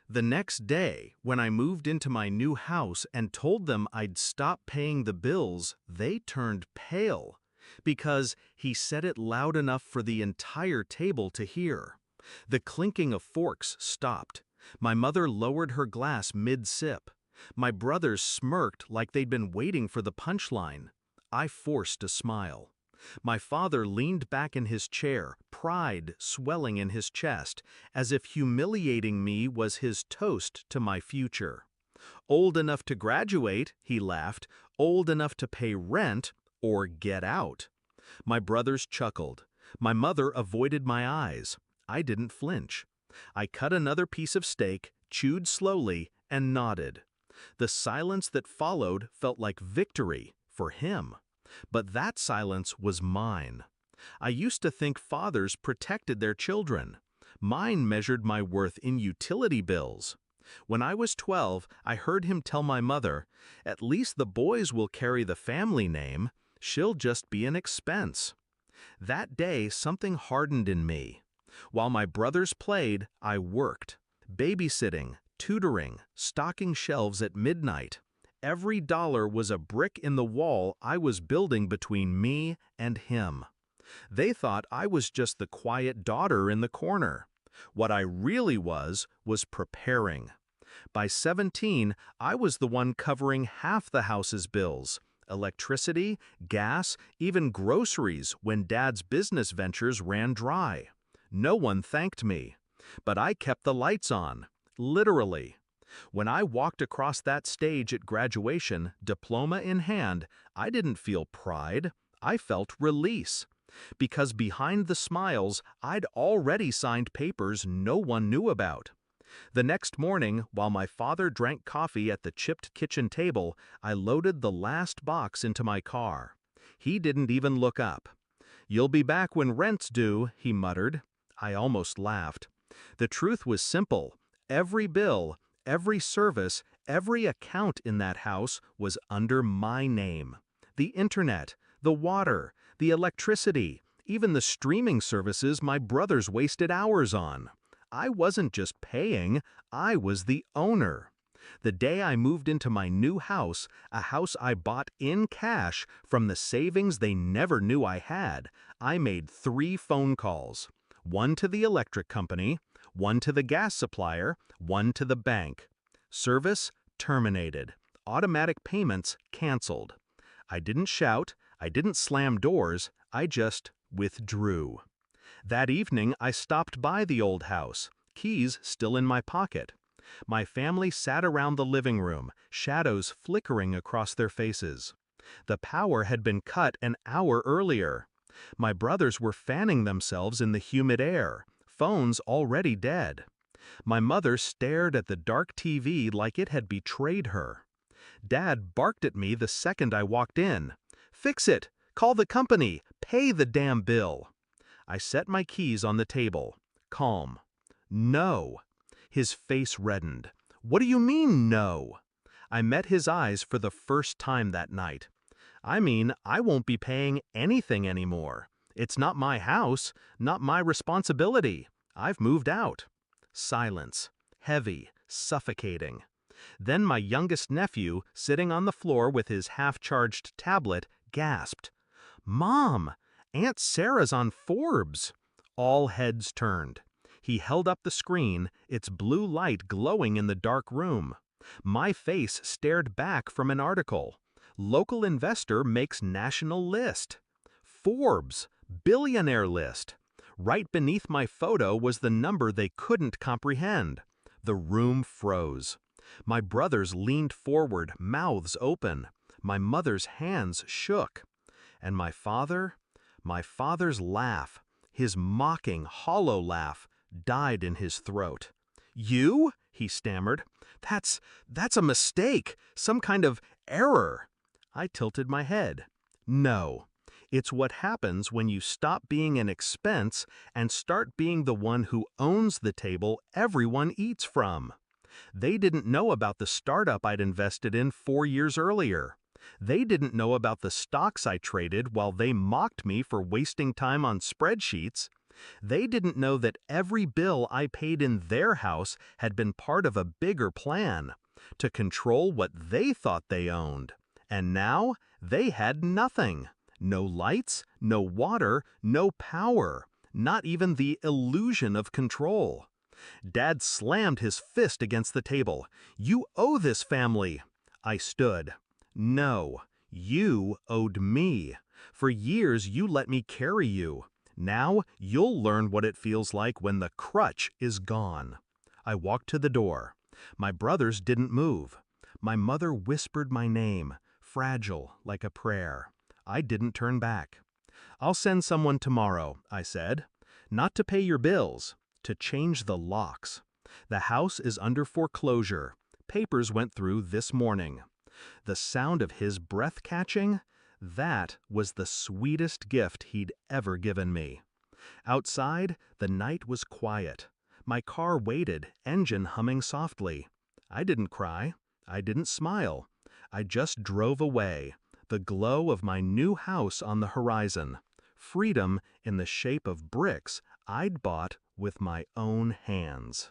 The next day, when I moved into my new house and told them I'd stop paying the bills, they turned pale because he said it loud enough for the entire table to hear. The clinking of forks stopped. My mother lowered her glass mid-sip. My brothers smirked like they'd been waiting for the punchline. I forced a smile. My father leaned back in his chair, pride swelling in his chest, as if humiliating me was his toast to my future. Old enough to graduate, he laughed, old enough to pay rent or get out. My brothers chuckled. My mother avoided my eyes. I didn't flinch. I cut another piece of steak, chewed slowly, and nodded. The silence that followed felt like victory for him. But that silence was mine. I used to think fathers protected their children. Mine measured my worth in utility bills. When I was 12, I heard him tell my mother, "At least the boys will carry the family name. She'll just be an expense." That day, something hardened in me. While my brothers played, I worked. Babysitting, tutoring, stocking shelves at midnight. Every dollar was a brick in the wall I was building between me and him. They thought I was just the quiet daughter in the corner. What I really was preparing. By 17, I was the one covering half the house's bills. Electricity, gas, even groceries when Dad's business ventures ran dry. No one thanked me. But I kept the lights on. Literally. When I walked across that stage at graduation, diploma in hand, I didn't feel pride. I felt release. Because behind the smiles, I'd already signed papers no one knew about. The next morning, while my father drank coffee at the chipped kitchen table, I loaded the last box into my car. He didn't even look up. "You'll be back when rent's due," he muttered. I almost laughed. The truth was simple. Every bill, every service, every account in that house was under my name. The internet, the water, the electricity, even the streaming services my brothers wasted hours on. I wasn't just paying, I was the owner. The day I moved into my new house, a house I bought in cash from the savings they never knew I had, I made 3 phone calls. One to the electric company, one to the gas supplier, one to the bank. Service terminated. Automatic payments canceled. I didn't shout, I didn't slam doors, I just withdrew. That evening, I stopped by the old house, keys still in my pocket. My family sat around the living room, shadows flickering across their faces. The power had been cut an hour earlier. My brothers were fanning themselves in the humid air, phones already dead. My mother stared at the dark TV like it had betrayed her. Dad barked at me the second I walked in. "Fix it! Call the company! Pay the damn bill!" I set my keys on the table. Calm. "No." His face reddened. "What do you mean, no?" I met his eyes for the first time that night. "I mean, I won't be paying anything anymore. It's not my house, not my responsibility. I've moved out." Silence. Heavy, suffocating. Then my youngest nephew, sitting on the floor with his half-charged tablet, gasped. "Mom, Aunt Sarah's on Forbes." All heads turned. He held up the screen, its blue light glowing in the dark room. My face stared back from an article. "Local investor makes national list." Forbes, billionaire list. Right beneath my photo was the number they couldn't comprehend. The room froze. My brothers leaned forward, mouths open. My mother's hands shook. And my father's laugh, his mocking, hollow laugh, died in his throat. "You?" he stammered. That's a mistake, some kind of error." I tilted my head. "No. It's what happens when you stop being an expense and start being the one who owns the table everyone eats from." They didn't know about the startup I'd invested in 4 years earlier. They didn't know about the stocks I traded while they mocked me for wasting time on spreadsheets. They didn't know that every bill I paid in their house had been part of a bigger plan to control what they thought they owned. And now they had nothing. No lights, no water, no power, not even the illusion of control. Dad slammed his fist against the table. "You owe this family." I stood. "No, you owed me. For years you let me carry you. Now you'll learn what it feels like when the crutch is gone." I walked to the door. My brothers didn't move. My mother whispered my name, fragile like a prayer. I didn't turn back. "I'll send someone tomorrow," I said. "Not to pay your bills, to change the locks. The house is under foreclosure. Papers went through this morning." The sound of his breath catching, that was the sweetest gift he'd ever given me. Outside, the night was quiet. My car waited, engine humming softly. I didn't cry. I didn't smile. I just drove away, the glow of my new house on the horizon. Freedom in the shape of bricks I'd bought with my own hands.